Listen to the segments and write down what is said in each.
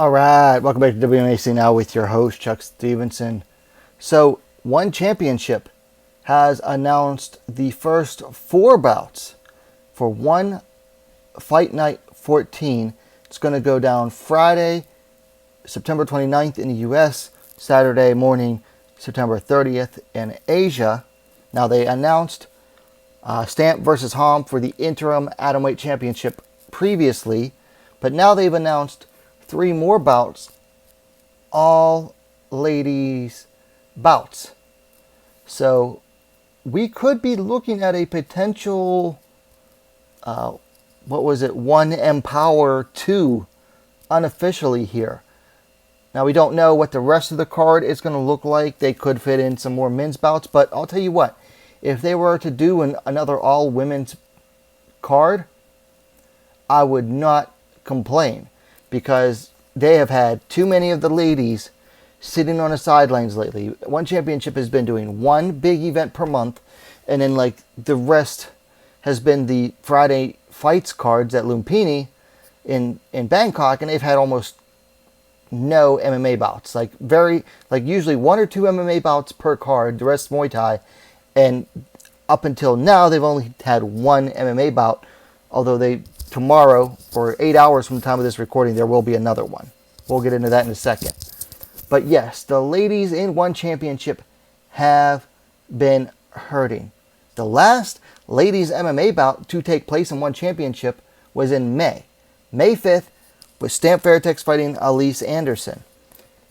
All right, welcome back to WMAC Now with your host, Chuck Stevenson. So, One Championship has announced the first 4 bouts for One Fight Night 14. It's going to go down Friday, September 29th in the U.S., Saturday morning, September 30th in Asia. Now, they announced Stamp versus Hom for the interim atomweight championship previously, but now they've announced 3 more bouts, all ladies bouts. So we could be looking at a potential, One Empower 2 unofficially here. Now we don't know what the rest of the card is going to look like. They could fit in some more men's bouts, but I'll tell you what, if they were to do another all women's card, I would not complain, because they have had too many of the ladies sitting on the sidelines lately. One Championship has been doing one big event per month, and then the rest has been the Friday fights cards at Lumpini in Bangkok, and they've had almost no MMA bouts. Usually 1 or 2 MMA bouts per card, the rest Muay Thai, and up until now they've only had 1 MMA bout, although tomorrow, or 8 hours from the time of this recording, there will be another one. We'll get into that in a second. But yes, the ladies in One Championship have been hurting. The last ladies MMA bout to take place in One Championship was in May 5th, with Stamp Fairtex fighting Elise Anderson.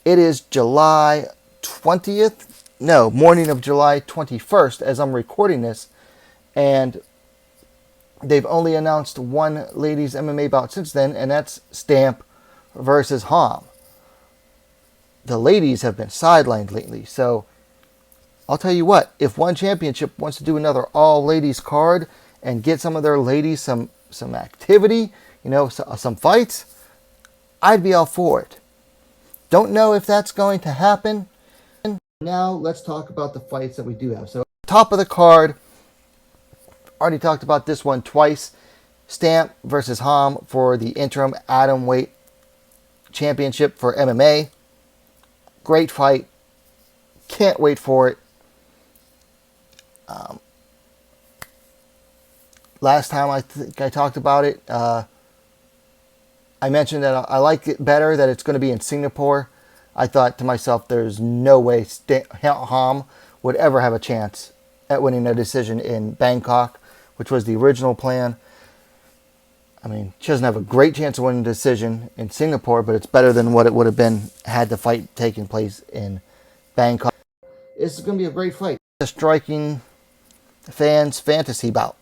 It is July 20th, morning of July 21st as I'm recording this, and they've only announced 1 ladies MMA bout since then, and that's Stamp versus Hom. The ladies have been sidelined lately, so I'll tell you what, if One Championship wants to do another all-ladies card and get some of their ladies some activity, some fights, I'd be all for it. Don't know if that's going to happen. Now let's talk about the fights that we do have. So top of the card, already talked about this one twice. Stamp versus Hom for the interim atomweight championship for MMA. Great fight. Can't wait for it. Last time I think I talked about it, I mentioned that I like it better that it's going to be in Singapore. I thought to myself, there's no way Hom would ever have a chance at winning a decision in Bangkok, which was the original plan. I mean, she doesn't have a great chance of winning a decision in Singapore, but it's better than what it would have been had the fight taken place in Bangkok. This is going to be a great fight. A striking fans' fantasy bout.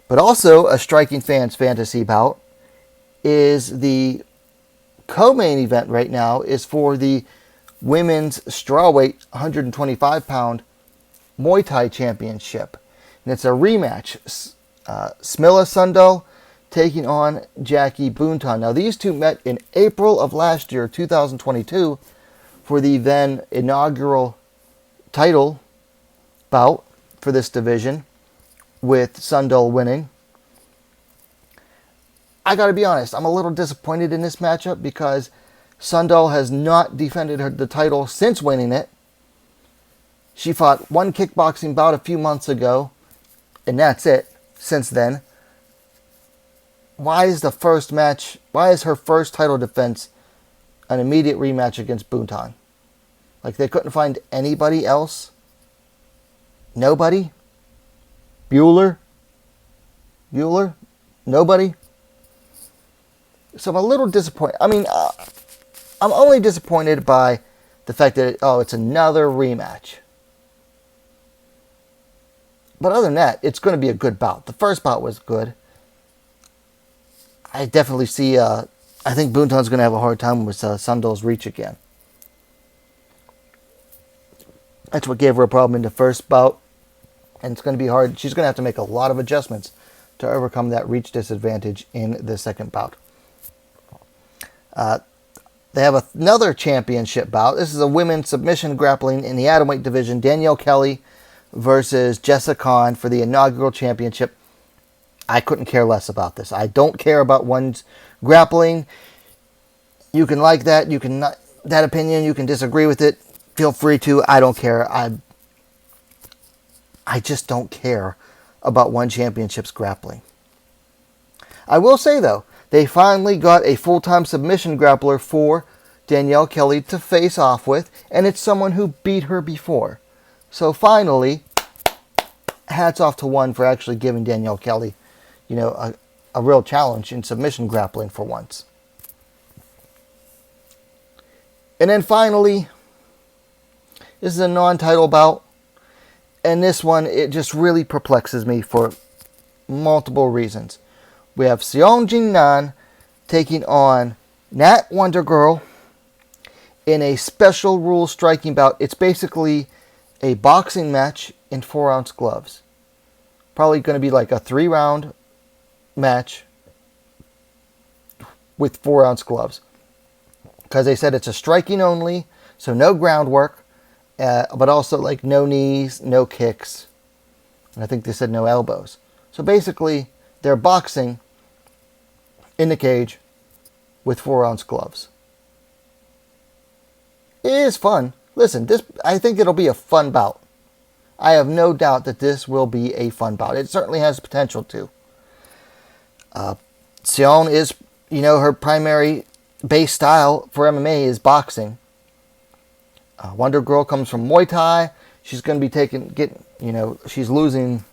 But also a striking fans' fantasy bout is the co-main event right now is for the women's strawweight 125-pound Muay Thai championship. And it's a rematch. Smilla Sundal taking on Jackie Boonton. Now, these two met in April of last year, 2022, for the then inaugural title bout for this division, with Sundal winning. I gotta be honest, I'm a little disappointed in this matchup because Sundal has not defended the title since winning it. She fought 1 kickboxing bout a few months ago, and that's it since then. Why is her first title defense an immediate rematch against Boonton? They couldn't find anybody else? Nobody? Bueller? Nobody? So I'm a little disappointed. I mean, I'm only disappointed by the fact that, it's another rematch. But other than that, it's going to be a good bout. The first bout was good. I definitely see, I think Boonton's going to have a hard time with Sundal's reach again. That's what gave her a problem in the first bout. And it's going to be hard. She's going to have to make a lot of adjustments to overcome that reach disadvantage in the second bout. They have another championship bout. This is a women's submission grappling in the atomweight division. Danielle Kelly versus Jessica Khan for the inaugural championship. I couldn't care less about this. I don't care about one's grappling. You can like that. You can not that opinion. You can disagree with it. Feel free to. I don't care. I just don't care about One Championship's grappling. I will say, though, they finally got a full-time submission grappler for Danielle Kelly to face off with, and it's someone who beat her before. So finally, hats off to One for actually giving Danielle Kelly, a real challenge in submission grappling for once. And then finally, this is a non-title bout. And this one, it just really perplexes me for multiple reasons. We have Seong Jin-nan taking on Nat Wonder Girl in a special rules striking bout. It's basically a boxing match in 4-ounce gloves. Probably going to be like a 3-round match with 4-ounce gloves. Because they said it's a striking only, so no groundwork, but also like no knees, no kicks. And I think they said no elbows. So basically, they're boxing in the cage with 4-ounce gloves. It is fun. Listen, I think it'll be a fun bout. I have no doubt that this will be a fun bout. It certainly has potential to. Seon is, her primary base style for MMA is boxing. Wonder Girl comes from Muay Thai. She's going to be she's losing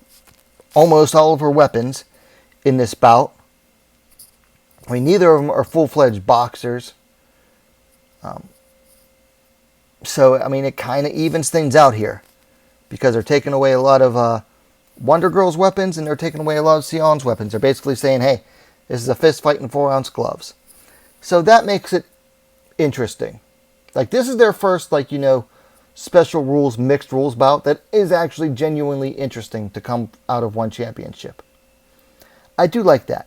almost all of her weapons in this bout. I mean, neither of them are full-fledged boxers. So, I mean, it kind of evens things out here. Because they're taking away a lot of Wonder Girl's weapons and they're taking away a lot of Seon's weapons. They're basically saying, hey, this is a fist fight in 4-ounce gloves. So that makes it interesting. Like, this is their first, special rules, mixed rules bout that is actually genuinely interesting to come out of One Championship. I do like that.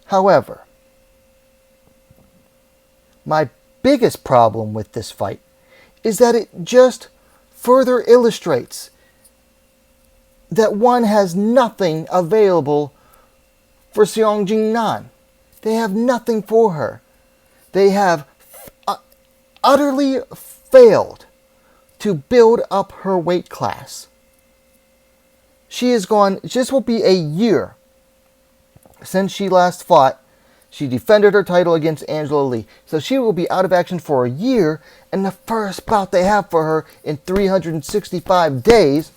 However, my biggest problem with this fight is that it just further illustrates that One has nothing available for Seong Jin-nan. They have nothing for her. They have utterly failed to build up her weight class. This will be a year since she last fought. She defended her title against Angela Lee. So she will be out of action for a year, and the first bout they have for her in 365 days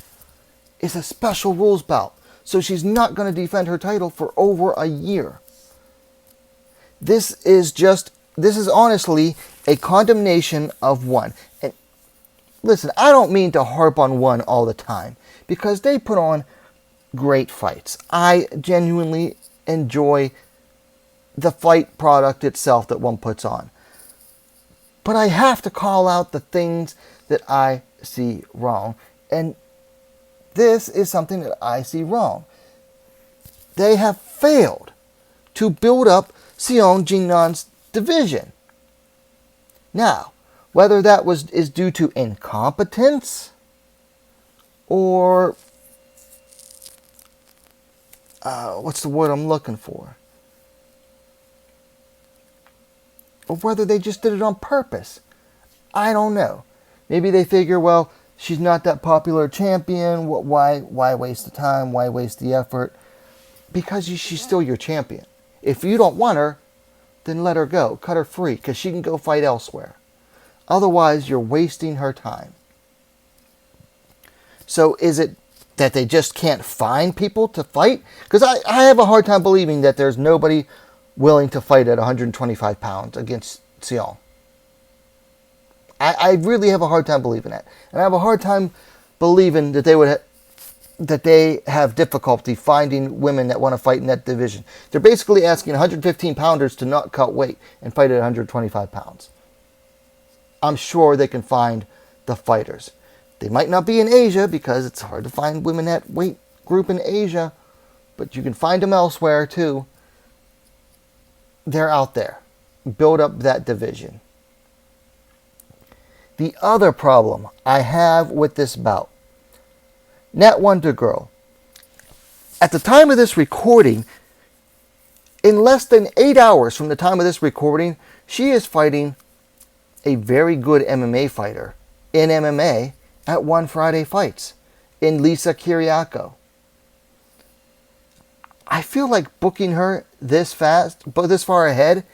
is a special rules bout. So she's not going to defend her title for over a year. This is honestly a condemnation of One. And listen, I don't mean to harp on One all the time, because they put on great fights. I genuinely enjoy the fight product itself that One puts on. But I have to call out the things that I see wrong. And this is something that I see wrong. They have failed to build up Seong Jin-nan's division. Now, whether that is due to incompetence or what's the word I'm looking for? Or whether they just did it on purpose. I don't know. Maybe they figure, well, she's not that popular champion. Why waste the time? Why waste the effort? Because she's still your champion. If you don't want her, then let her go. Cut her free, because she can go fight elsewhere. Otherwise, you're wasting her time. So is it that they just can't find people to fight? Because I have a hard time believing that there's nobody willing to fight at 125 pounds against Seong. I really have a hard time believing that. And I have a hard time believing that they have difficulty finding women that want to fight in that division. They're basically asking 115 pounders to not cut weight and fight at 125 pounds. I'm sure they can find the fighters. They might not be in Asia because it's hard to find women that weight group in Asia, but you can find them elsewhere too. They're out there. Build up that division. The other problem I have with this bout, Nat Wonder Girl. At the time of this recording, in less than 8 hours from the time of this recording, She is fighting a very good MMA fighter in MMA at One Friday Fights in Lisa Kiriako. I feel like booking her this fast, but this far ahead,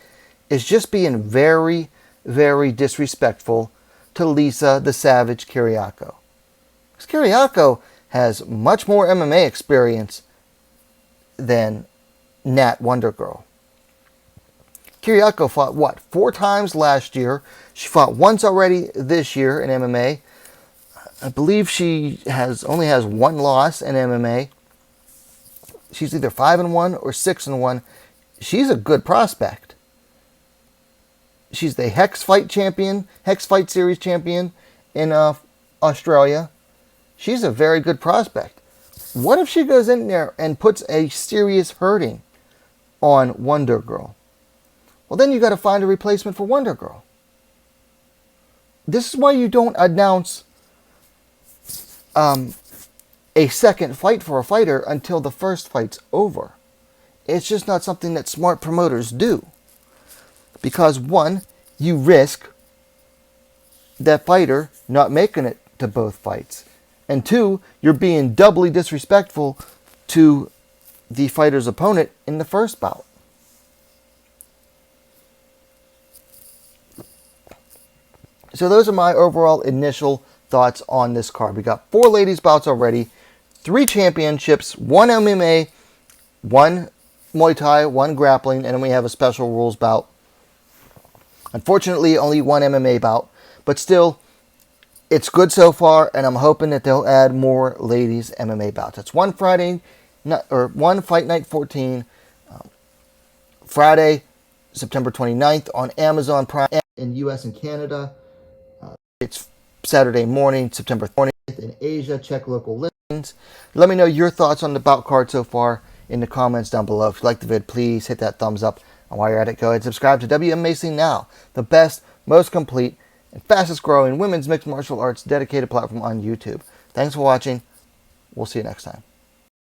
is just being very, very disrespectful to Lisa the Savage Kiriako. Because Kiriako has much more MMA experience than Nat Wonder Girl. Kiriako fought, what, 4 times last year. She fought once already this year in MMA. I believe she only has 1 loss in MMA. She's either 5-1 or 6-1. She's a good prospect. She's the Hex Fight Series champion in Australia. She's a very good prospect. What if she goes in there and puts a serious hurting on Wonder Girl? Well, then you got to find a replacement for Wonder Girl. This is why you don't announce a second fight for a fighter until the first fight's over. It's just not something that smart promoters do. Because 1, you risk that fighter not making it to both fights. And 2, you're being doubly disrespectful to the fighter's opponent in the first bout. So those are my overall initial thoughts on this card. We got 4 ladies bouts already, 3 championships, 1 MMA, 1 Muay Thai, 1 grappling, and then we have a special rules bout. Unfortunately, only 1 MMA bout, but still, it's good so far, and I'm hoping that they'll add more ladies MMA bouts. That's one Fight Night 14, Friday, September 29th on Amazon Prime in US and Canada. It's Saturday morning, September 20th in Asia. Check local listings. Let me know your thoughts on the bout card so far in the comments down below. If you like the vid, please hit that thumbs up. And while you're at it, go ahead and subscribe to Wmma Scene Now, the best, most complete, and fastest growing women's mixed martial arts dedicated platform on YouTube. Thanks for watching. We'll see you next time.